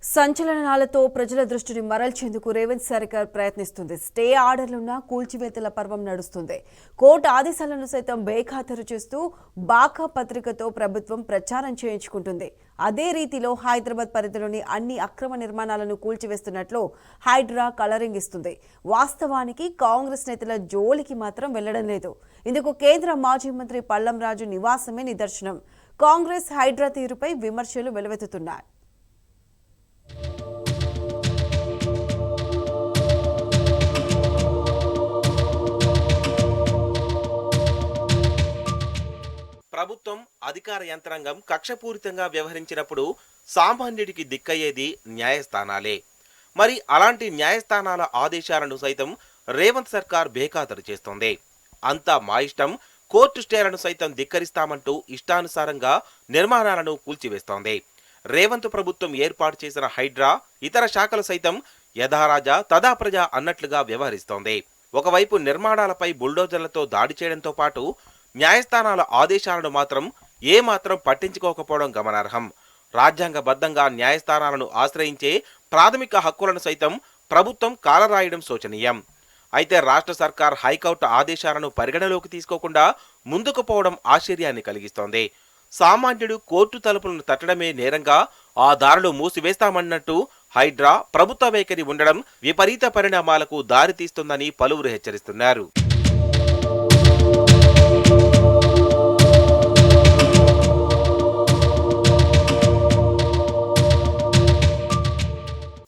సంచలనాలతో ప్రజల దృష్టిని మరల్చేందుకు రేవంత్ సర్కార్ ప్రయత్నిస్తుంది. స్టే ఆర్డర్లున్న కూల్చివేతల పర్వం నడుస్తుంది. కోర్టు ఆదేశాలను సైతం బేఖాతరు చేస్తూ బాకా పత్రికతో ప్రభుత్వం ప్రచారం చేయించుకుంటుంది. అదే రీతిలో హైదరాబాద్ పరిధిలోని అన్ని అక్రమ నిర్మాణాలను కూల్చివేస్తున్నట్లు హైడ్రా కలరింగ్ ఇస్తుంది. వాస్తవానికి కాంగ్రెస్ నేతల జోలికి మాత్రం వెళ్లడం లేదు. ఇందుకు కేంద్ర మాజీ మంత్రి పల్లం రాజు నివాసమే నిదర్శనం. కాంగ్రెస్ హైడ్రా తీరుపై విమర్శలు వెలువెత్తుతున్నాయి. ప్రభుత్వం అధికార యంత్రాంగం కక్షపూరితంగా వ్యవహరించినప్పుడు సామాన్యుడికి దిక్కయ్యేది న్యాయస్థానాలే. మరి అలాంటి న్యాయస్థానాల ఆదేశాలను సైతం రేవంత్ సర్కార్ బేఖాతరు చేస్తోంది. అంతా మా ఇష్టం, కోర్టు స్టేలను సైతం ధిక్కరిస్తామంటూ ఇష్టానుసారంగా నిర్మాణాలను కూల్చివేస్తోంది. రేవంత్ ప్రభుత్వం ఏర్పాటు చేసిన హైడ్రా ఇతర శాఖలు సైతం యథారాజా తదా ప్రజ అన్నట్లుగా వ్యవహరిస్తోంది. ఒకవైపు నిర్మాణాలపై బుల్డోజర్లతో దాడి చేయడంతో పాటు న్యాయస్థానాల ఆదేశాలను మాత్రం ఏమాత్రం పట్టించుకోకపోవడం గమనార్హం. రాజ్యాంగబద్ధంగా న్యాయస్థానాలను ఆశ్రయించే ప్రాథమిక హక్కులను సైతం ప్రభుత్వం కాలరాయడం శోచనీయం. అయితే రాష్ట్ర సర్కార్ హైకోర్టు ఆదేశాలను పరిగణలోకి తీసుకోకుండా ముందుకు పోవడం ఆశ్చర్యాన్ని కలిగిస్తోంది. సామాన్యుడు కోర్టు తలుపులను తట్టడమే నేరంగా ఆ దారులు మూసివేస్తామన్నట్టు హైడ్రా ప్రభుత్వ వైఖరి ఉండడం విపరీత పరిణామాలకు దారితీస్తుందని పలువురు హెచ్చరిస్తున్నారు.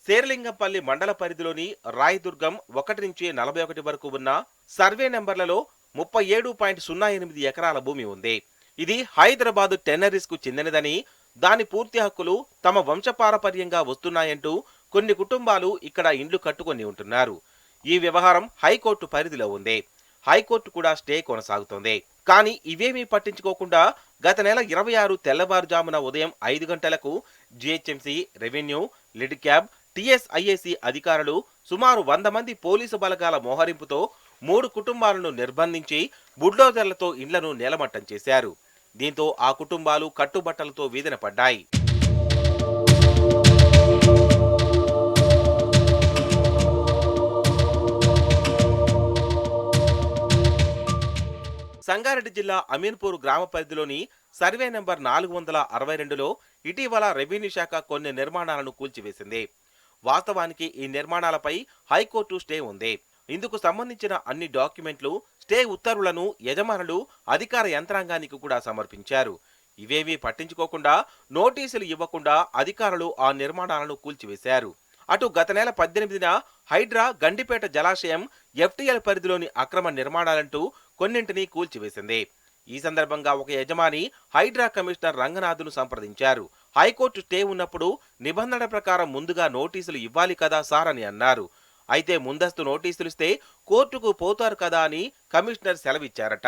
శేర్లింగంపల్లి మండల పరిధిలోని రాయదుర్గం 1 నుంచి 41 వరకు ఉన్న సర్వే నెంబర్లలో 37.08 ఎకరాల భూమి ఉంది. ఇది హైదరాబాద్ టెన్నరీస్ కు చెందినదని, దాని పూర్తి హక్కులు తమ వంశపారపర్యంగా వస్తున్నాయంటూ కొన్ని కుటుంబాలు ఇక్కడ ఇండ్లు కట్టుకొని ఉంటున్నారు. ఈ వ్యవహారం హైకోర్టు పరిధిలో ఉంది. హైకోర్టు కూడా స్టే కొనసాగుతోంది. కానీ ఇవేమీ పట్టించుకోకుండా గత నెల 26 తెల్లవారుజామున ఉదయం 5 గంటలకు జిహెచ్ఎంసీ, రెవెన్యూ, లిడ్ క్యాబ్, టీఎస్ఐఏసీ అధికారులు సుమారు 100 మంది పోలీసు బలగాల మోహరింపుతో 3 కుటుంబాలను నిర్బంధించి బుల్డోజర్లతో ఇండ్లను నేలమట్టం చేశారు. దీంతో ఆ కుటుంబాలు కట్టుబట్టలతో వీధిన పడ్డాయి. సంగారెడ్డి జిల్లా అమీన్పూర్ గ్రామ పరిధిలోని సర్వే నెంబర్ 462లో ఇటీవల రెవెన్యూ శాఖ కొన్ని నిర్మాణాలను కూల్చివేసింది. వాస్తవానికి ఈ నిర్మాణాలపై హైకోర్టు స్టే ఉంది. ఇందుకు సంబంధించిన అన్ని డాక్యుమెంట్లు, స్టే ఉత్తర్వులను యజమానులు అధికార యంత్రాంగానికి కూడా సమర్పించారు. ఇవేవీ పట్టించుకోకుండా, నోటీసులు ఇవ్వకుండా అధికారులు ఆ నిర్మాణాలను కూల్చివేశారు. అటు గత నెల 18న హైడ్రా గండిపేట జలాశయం ఎఫ్టీఎల్ పరిధిలోని అక్రమ నిర్మాణాలంటూ కొన్నింటిని కూల్చివేసింది. ఈ సందర్భంగా ఒక యజమాని హైడ్రా కమిషనర్ రంగనాథ్ను సంప్రదించారు. హైకోర్టు స్టే ఉన్నప్పుడు నిబంధనల ప్రకారం ముందుగా నోటీసులు ఇవ్వాలి కదా సార్ అని అన్నారు. అయితే ముందస్తు నోటీసులిస్తే కోర్టుకు పోతారు కదా అని కమిషనర్ సెలవిచ్చారట.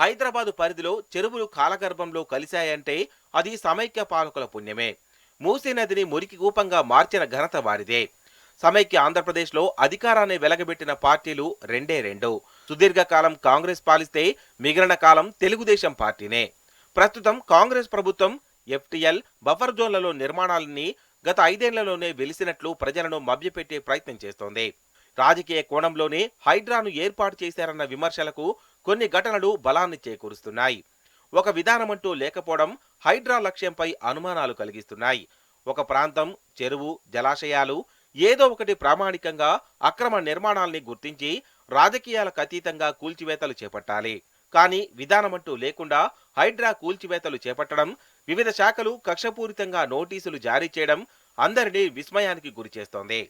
హైదరాబాదు పరిధిలో చెరువులు కాలగర్భంలో కలిశాయంటే అది సమైక్య పాలకుల పుణ్యమే. మూసీ నదిని మురికి కూపంగా మార్చిన ఘనత వారిదే. సమైక్య ఆంధ్రప్రదేశ్లో అధికారాన్ని వెలగబెట్టిన పార్టీలు రెండు. సుదీర్ఘకాలం కాంగ్రెస్ పాలిస్తే మిగిలిన కాలం తెలుగుదేశం పార్టీనే. ప్రస్తుతం కాంగ్రెస్ ప్రభుత్వం ఎఫ్టీఎల్, బఫర్ జోన్లలో నిర్మాణాలన్నీ గత 5 ఏళ్లలోనే వెలిసినట్లు ప్రజలను మభ్యపెట్టే ప్రయత్నం చేస్తోంది. రాజకీయ కోణంలోనే హైడ్రాను ఏర్పాటు చేశారన్న విమర్శలకు కొన్ని ఘటనలు బలాన్ని చేకూరుస్తున్నాయి. ఒక విధానమంటూ లేకపోవడం హైడ్రా లక్ష్యంపై అనుమానాలు కలిగిస్తున్నాయి. ఒక ప్రాంతం, చెరువు, జలాశయాలు ఏదో ఒకటి ప్రామాణికంగా అక్రమ నిర్మాణాల్ని గుర్తించి రాజకీయాలకు అతీతంగా కూల్చివేతలు చేపట్టాలి. కానీ విధానమంటూ లేకుండా హైడ్రా కూల్చివేతలు చేపట్టడం, వివిధ శాఖలు కక్షపూరితంగా నోటీసులు జారీ చేయడం అందరినీ విస్మయానికి గురిచేస్తోంది.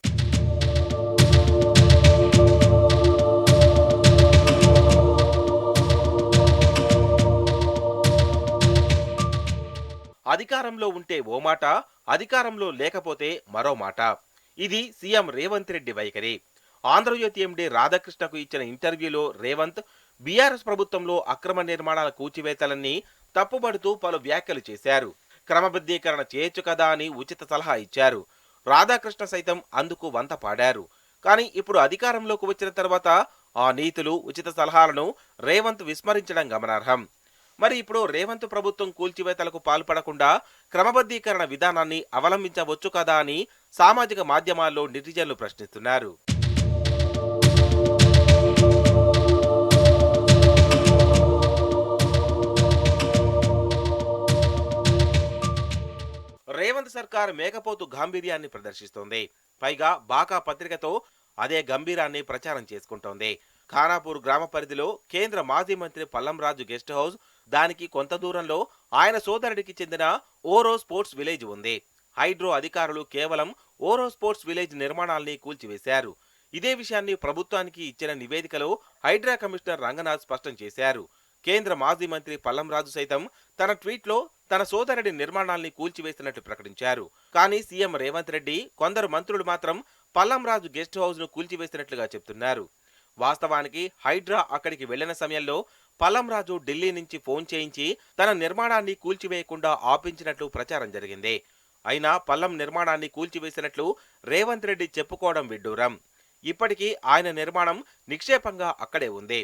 అధికారంలో ఉంటే ఓ మాట, అధికారంలో లేకపోతే మరో మాట. ఇది సీఎం రేవంత్ రెడ్డి వైఖరి. ఆంధ్రజ్యోతి ఎండీ రాధాకృష్ణకు ఇచ్చిన ఇంటర్వ్యూలో రేవంత్ బీఆర్ఎస్ ప్రభుత్వంలో అక్రమ నిర్మాణాల కూల్చివేతలన్నీ తప్పుబడుతూ పలు వ్యాఖ్యలు చేశారు. క్రమబద్ధీకరణ చేయొచ్చు కదా అని ఉచిత సలహా ఇచ్చారు. రాధాకృష్ణ సైతం అందుకు వంత పాడారు. కానీ ఇప్పుడు అధికారంలోకి వచ్చిన తర్వాత ఆ నీతులు, ఉచిత సలహాలను రేవంత్ విస్మరించడం గమనార్హం. మరి ఇప్పుడు రేవంత్ ప్రభుత్వం కూల్చివేతలకు పాల్పడకుండా క్రమబద్ధీకరణ విధానాన్ని అవలంబించవచ్చు కదా అని సామాజిక మాధ్యమాల్లో నెటిజన్లు ప్రశ్నిస్తున్నారు. రేవంత్ సర్కార్ మేకపోతు గాంభీర్యాన్ని ప్రదర్శిస్తోంది. పైగా బాకా పత్రికతో అదే గంభీరాన్ని ప్రచారం చేసుకుంటోంది. ఖానాపూర్ గ్రామ పరిధిలో కేంద్ర మాజీ మంత్రి పల్లంరాజు గెస్ట్ హౌస్, దానికి కొంత దూరంలో ఆయన సోదరుడికి చెందిన ఓరో స్పోర్ట్స్ విలేజ్ ఉంది. హైడ్రో అధికారులు కేవలం ఓరో స్పోర్ట్స్ విలేజ్ నిర్మాణాల్ని కూల్చివేశారు. ఇదే విషయాన్ని ప్రభుత్వానికి ఇచ్చిన నివేదికలో హైడ్రా కమిషనర్ రంగనాథ్ స్పష్టం చేశారు. కేంద్ర మాజీ మంత్రి పల్లంరాజు సైతం తన ట్వీట్లో తన సోదరుడి నిర్మాణాల్ని కూల్చివేసినట్లు ప్రకటించారు. కానీ సీఎం రేవంత్ రెడ్డి, కొందరు మంత్రులు మాత్రం పల్లంరాజు గెస్ట్ హౌస్ ను కూల్చివేసినట్లుగా చెప్తున్నారు. వాస్తవానికి హైడ్రా అక్కడికి వెళ్లిన సమయంలో పల్లంరాజు ఢిల్లీ నుంచి ఫోన్ చేయించి తన నిర్మాణాన్ని కూల్చివేయకుండా ఆపించినట్లు ప్రచారం జరిగింది. అయినా పల్లం నిర్మాణాన్ని కూల్చివేసినట్లు రేవంత్ రెడ్డి చెప్పుకోవడం విడ్డూరం. ఇప్పటికీ ఆయన నిర్మాణం నిక్షేపంగా అక్కడే ఉంది.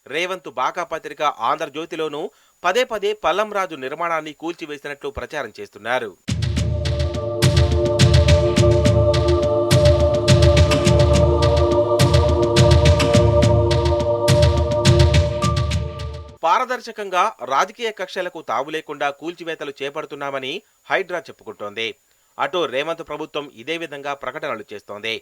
రేవంత్ బాకా పత్రిక ఆంధ్రజ్యోతిలోనూ పదే పదే పల్లంరాజు నిర్మాణాన్ని కూల్చివేసినట్లు ప్రచారం చేస్తున్నారు. పారదర్శకంగా రాజకీయ కక్షలకు తావు లేకుండా కూల్చివేతలు చేపడుతున్నామని హైడ్రా చెప్పుకుంటోంది. అటు రేవంత్ ప్రభుత్వం ఇదే విధంగా ప్రకటనలు చేస్తోంది.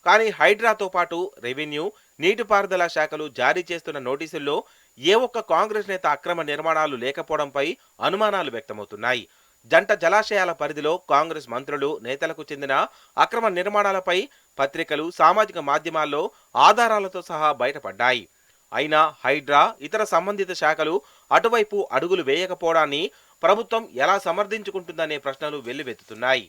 కానీ హైడ్రాతో పాటు రెవెన్యూ, నీటిపారుదల శాఖలు జారీ చేస్తున్న నోటీసుల్లో ఏ ఒక్క కాంగ్రెస్ నేత అక్రమ నిర్మాణాలు లేకపోవడంపై అనుమానాలు వ్యక్తమవుతున్నాయి. జంట జలాశయాల పరిధిలో కాంగ్రెస్ మంత్రులు, నేతలకు చెందిన అక్రమ నిర్మాణాలపై పత్రికలు, సామాజిక మాధ్యమాల్లో ఆధారాలతో సహా బయటపడ్డాయి. అయినా హైడ్రా, ఇతర సంబంధిత శాఖలు అటువైపు అడుగులు వేయకపోవడాన్ని ప్రభుత్వం ఎలా సమర్థించుకుంటుందనే ప్రశ్నలు వెల్లువెత్తుతున్నాయి.